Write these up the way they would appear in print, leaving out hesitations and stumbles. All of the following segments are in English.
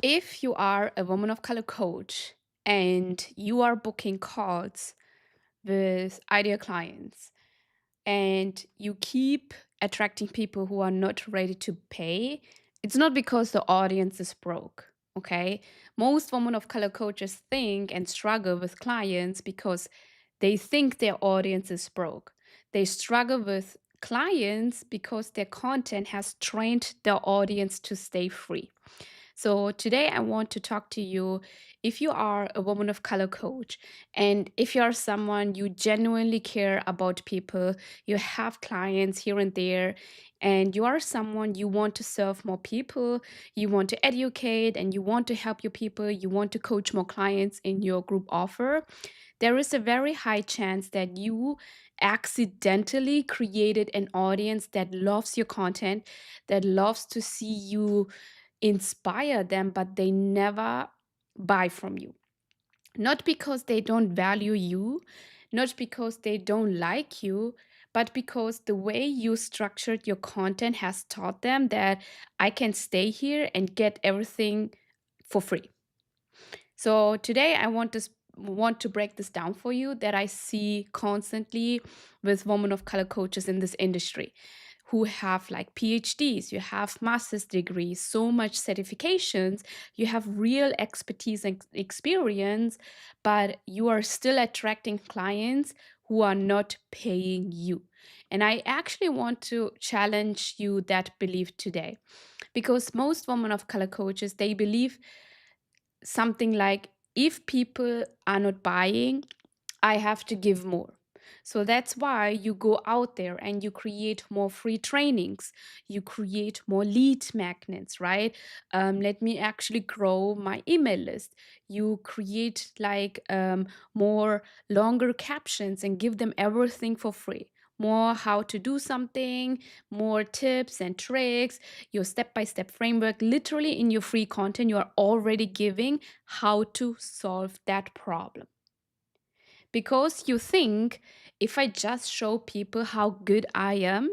If you are a woman of color coach and you are booking calls with ideal clients and you keep attracting people who are not ready to pay, it's not because the audience is broke. Okay. Most women of color coaches think and struggle with clients because they think their audience is broke. They struggle with clients because their content has trained their audience to stay free. So today I want to talk to you if you are a woman of color coach and if you are someone you genuinely care about people, you have clients here and there, and you are someone you want to serve more people, you want to educate and you want to help your people, you want to coach more clients in your group offer, there is a very high chance that you accidentally created an audience that loves your content, that loves to see you inspire them, but they never buy from you. Not because they don't value you, not because they don't like you, but because the way you structured your content has taught them that I can stay here and get everything for free. So today I want to break this down for you that I see constantly with women of color coaches in this industry who have like PhDs, you have master's degrees, so much certifications, you have real expertise and experience, but you are still attracting clients who are not paying you. And I actually want to challenge you that belief today because most women of color coaches they believe something like if people are not buying, I have to give more. So that's why you go out there and you create more free trainings. You create more lead magnets, right? Let me actually grow my email list. You create like more longer captions and give them everything for free. More how to do something, more tips and tricks, your step by step framework. Literally, in your free content, you are already giving how to solve that problem because you think if I just show people how good I am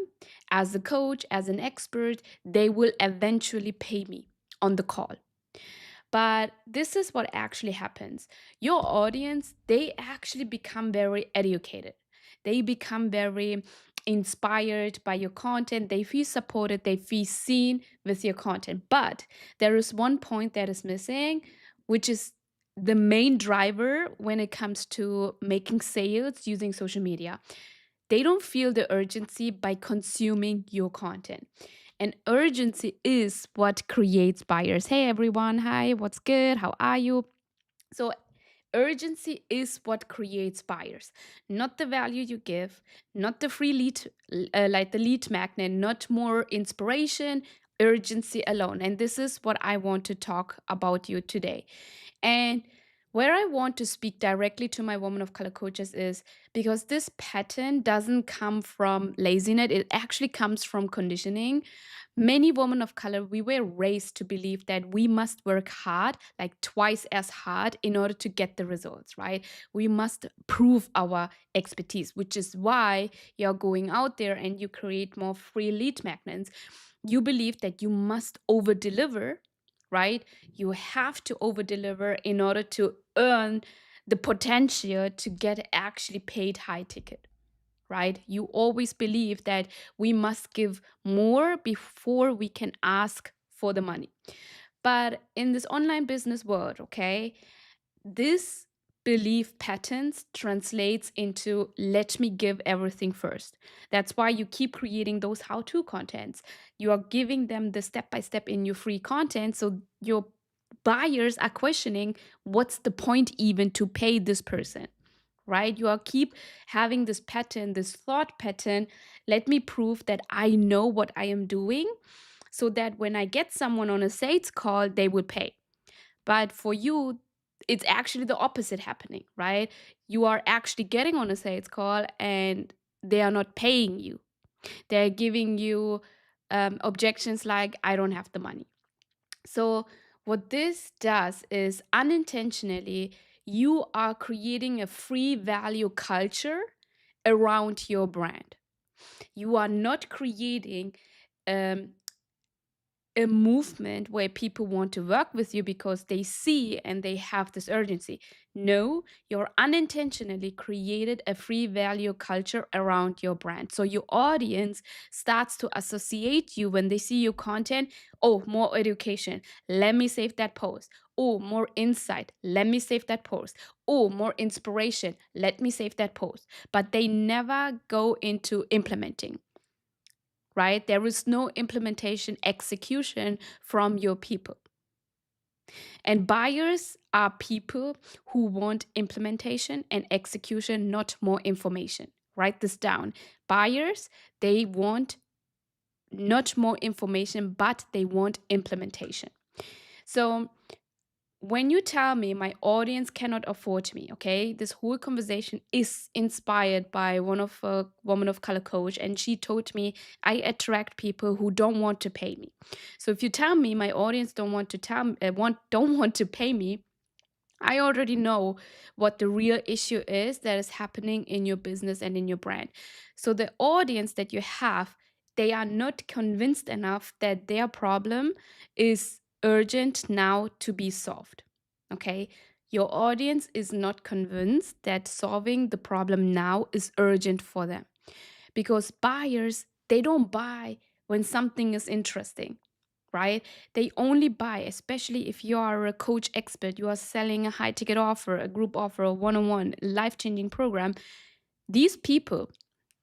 as a coach, as an expert, they will eventually pay me on the call. But this is what actually happens. Your audience, they actually become very educated. They become very inspired by your content. They feel supported. They feel seen with your content. But there is one point that is missing, which is the main driver when it comes to making sales using social media. They don't feel the urgency by consuming your content. And urgency is what creates buyers. Hey everyone, hi, what's good? How are you? So, urgency is what creates buyers, not the value you give, not the free lead, like the lead magnet, not more inspiration, urgency alone. And this is what I want to talk about you today. And where I want to speak directly to my woman of color coaches is because this pattern doesn't come from laziness, it actually comes from conditioning. Many women of color, we were raised to believe that we must work hard, like twice as hard, in order to get the results, right? We must prove our expertise, which is why you're going out there and you create more free lead magnets. You believe that you must over deliver, right? You have to over deliver in order to earn the potential to get actually paid high ticket, right? You always believe that we must give more before we can ask for the money. But in this online business world, okay, this belief patterns translates into let me give everything first. That's why you keep creating those how-to contents. You are giving them the step by step in your free content, so your buyers are questioning what's the point even to pay this person, right? You are keep having this pattern, this thought pattern. Let me prove that I know what I am doing so that when I get someone on a sales call, they will pay. But for you, it's actually the opposite happening, right? You are actually getting on a sales call and they are not paying you. They're giving you objections like, I don't have the money. So, what this does is unintentionally, you are creating a free value culture around your brand. You are not creating um, a movement where people want to work with you because they see and they have this urgency. No, you're unintentionally created a free value culture around your brand. So your audience starts to associate you when they see your content. Oh, more education. Let me save that post. Oh, more insight. Let me save that post. Oh, more inspiration. Let me save that post. But they never go into implementing, right? There is no implementation execution from your people. And buyers are people who want implementation and execution, not more information. Write this down. Buyers, they want not more information, but they want implementation. So when you tell me my audience cannot afford me, okay, this whole conversation is inspired by one of a woman of color coach, and she told me I attract people who don't want to pay me. So if you tell me my audience don't want to don't want to pay me, I already know what the real issue is that is happening in your business and in your brand. So the audience that you have, they are not convinced enough that their problem is urgent now to be solved. Okay? Your audience is not convinced that solving the problem now is urgent for them, because buyers, they don't buy when something is interesting, right? They only buy, especially if you are a coach expert, you are selling a high ticket offer, a group offer, a one on one, life changing program. These people,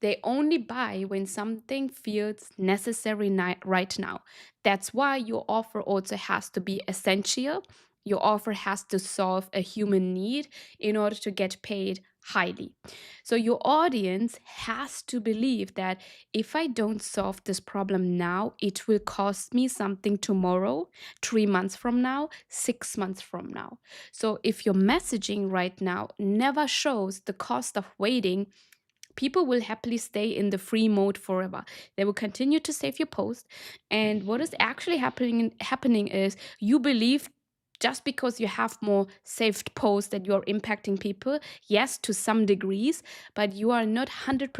they only buy when something feels necessary right now. That's why your offer also has to be essential. Your offer has to solve a human need in order to get paid highly. So your audience has to believe that if I don't solve this problem now, it will cost me something tomorrow, 3 months from now, 6 months from now. So if your messaging right now never shows the cost of waiting, people will happily stay in the free mode forever. They will continue to save your post. And what is actually happening is you believe just because you have more saved posts that you're impacting people. Yes, to some degrees, but you are not 100%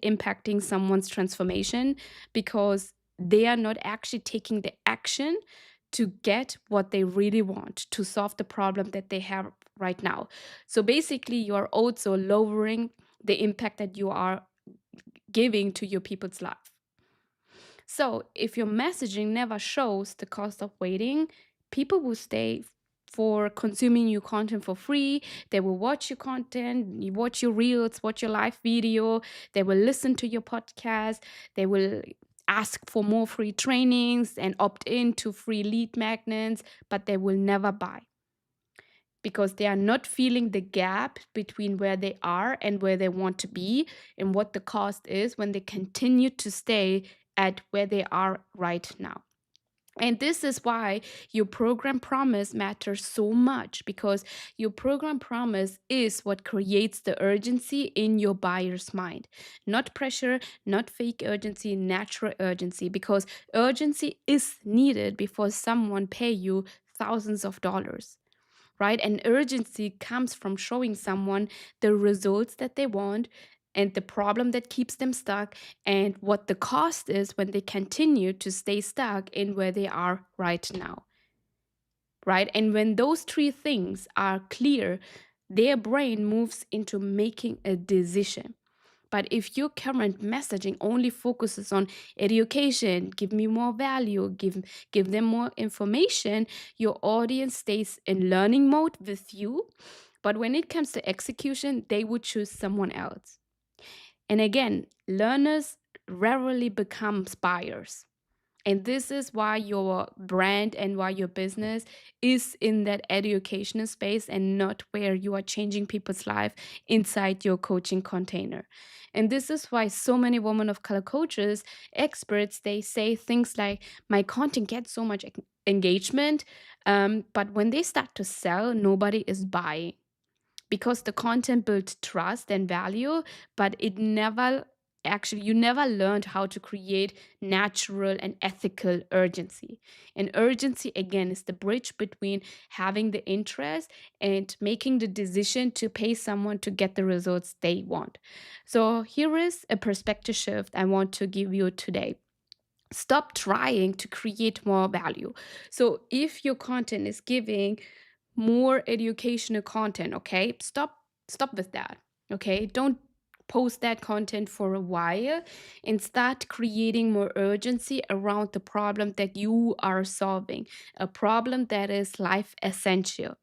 impacting someone's transformation, because they are not actually taking the action to get what they really want, to solve the problem that they have right now. So basically, you are also lowering the impact that you are giving to your people's life. So if your messaging never shows the cost of waiting, people will stay for consuming your content for free. They will watch your content, you watch your reels, watch your live video. They will listen to your podcast. They will ask for more free trainings and opt in to free lead magnets, but they will never buy, because they are not feeling the gap between where they are and where they want to be, and what the cost is when they continue to stay at where they are right now. And this is why your program promise matters so much, because your program promise is what creates the urgency in your buyer's mind. Not pressure, not fake urgency, natural urgency, because urgency is needed before someone pay you thousands of dollars, right? And urgency comes from showing someone the results that they want and the problem that keeps them stuck, and what the cost is when they continue to stay stuck in where they are right now, right? And when those three things are clear, their brain moves into making a decision. But if your current messaging only focuses on education, give me more value, give them more information, your audience stays in learning mode with you. But when it comes to execution, they would choose someone else. And again, learners rarely become buyers. And this is why your brand and why your business is in that educational space and not where you are changing people's life inside your coaching container. And this is why so many women of color coaches, experts, they say things like, my content gets so much engagement, but when they start to sell, nobody is buying, because the content built trust and value, but it never actually, you never learned how to create natural and ethical urgency. And urgency, again, is the bridge between having the interest and making the decision to pay someone to get the results they want. So here is a perspective shift I want to give you today. Stop trying to create more value. So if your content is giving more educational content, okay, stop with that. Okay, don't post that content for a while and start creating more urgency around the problem that you are solving, a problem that is life essential,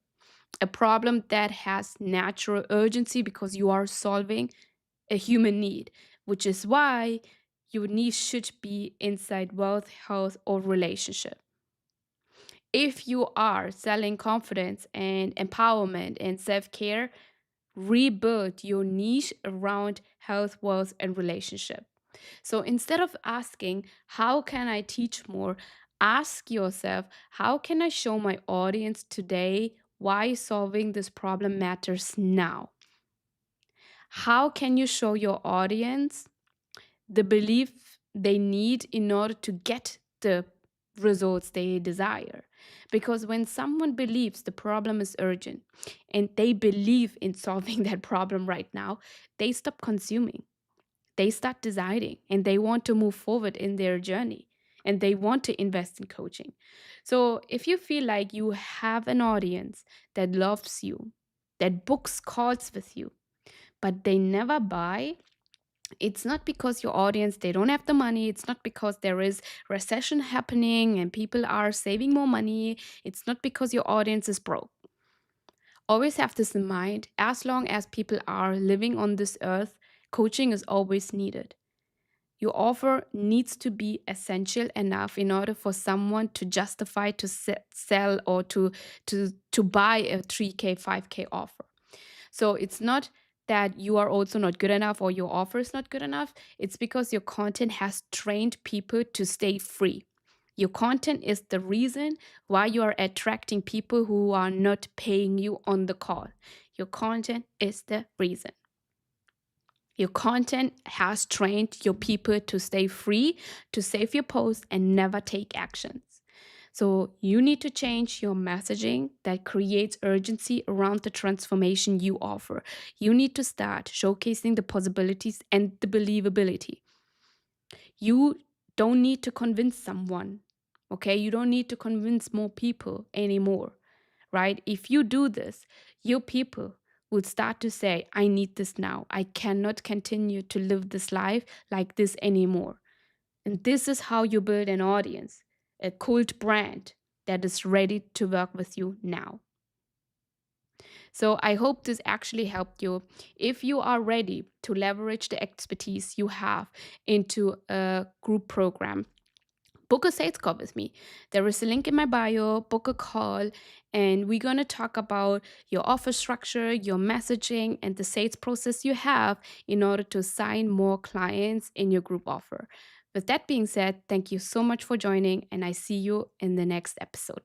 a problem that has natural urgency because you are solving a human need, which is why your niche should be inside wealth, health, or relationship. If you are selling confidence and empowerment and self care, rebuild your niche around health, wealth, and relationship. So instead of asking, how can I teach more? Ask yourself, how can I show my audience today why solving this problem matters now? How can you show your audience the belief they need in order to get the results they desire? Because when someone believes the problem is urgent and they believe in solving that problem right now, they stop consuming, they start deciding, and they want to move forward in their journey and they want to invest in coaching. So if you feel like you have an audience that loves you, that books calls with you, but they never buy, it's not because your audience they don't have the money, it's not because there is recession happening and people are saving more money, it's not because your audience is broke. Always have this in mind. As long as people are living on this earth, coaching is always needed. Your offer needs to be essential enough in order for someone to justify to sell or to buy a 3K 5K offer. So it's not that you are also not good enough or your offer is not good enough. It's because your content has trained people to stay free. Your content is the reason why you are attracting people who are not paying you on the call. Your content is the reason. Your content has trained your people to stay free, to save your posts, and never take actions. So you need to change your messaging that creates urgency around the transformation you offer. You need to start showcasing the possibilities and the believability. You don't need to convince someone, okay? You don't need to convince more people anymore, right? If you do this, your people would start to say, I need this now. I cannot continue to live this life like this anymore. And this is how you build an audience, a cult brand that is ready to work with you now. So I hope this actually helped you. If you are ready to leverage the expertise you have into a group program, book a sales call with me. There is a link in my bio, book a call, and we're going to talk about your offer structure, your messaging, and the sales process you have in order to sign more clients in your group offer. With that being said, thank you so much for joining, and I see you in the next episode.